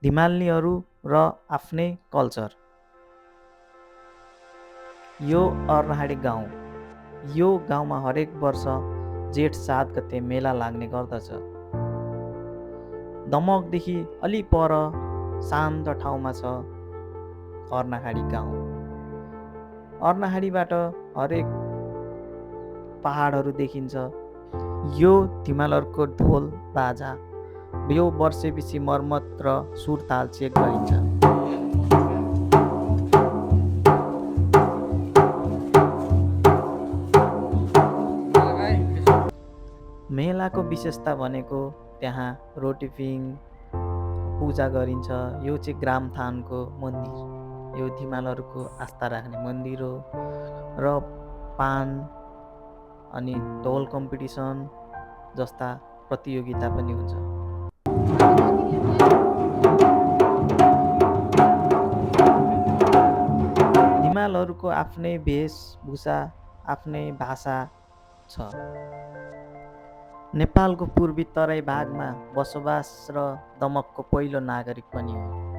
हिमालनीहरू र आफ्नै कल्चर। यो अर्नाहाडी गाउँ। यो गाउँमा हरेक वर्ष जेठ 7 गते मेला लाग्ने गर्दछ। दमकदेखि अलि पर शान्त ठाउँमा छ अर्नाहाडी गाउँ। अर्नाहाडीबाट हरेक पहाडहरू देखिन्छ। यो हिमालहरूको ढोल बाजा। यो वर्षेपछि मर्मत र सुरताल चेक गरिन्छ। मेलाको विशेषता भनेको त्यहाँ रोटिपिङ पूजा गरिन्छ। यो चाहिँ ग्रामथानको मन्दिर। यो हिमालहरूको आस्था राख्ने मन्दिर हो। र पान अनि ढोल कम्पिटिसन जस्ता प्रतियोगिता पनि हुन्छ। हिमालहरूको आफ्नै वेशभूषा, आफ्नै भाषा छ। नेपालको पूर्वी तराई भागमा बसोबास र दमकको पहिलो नागरिक पनि हो।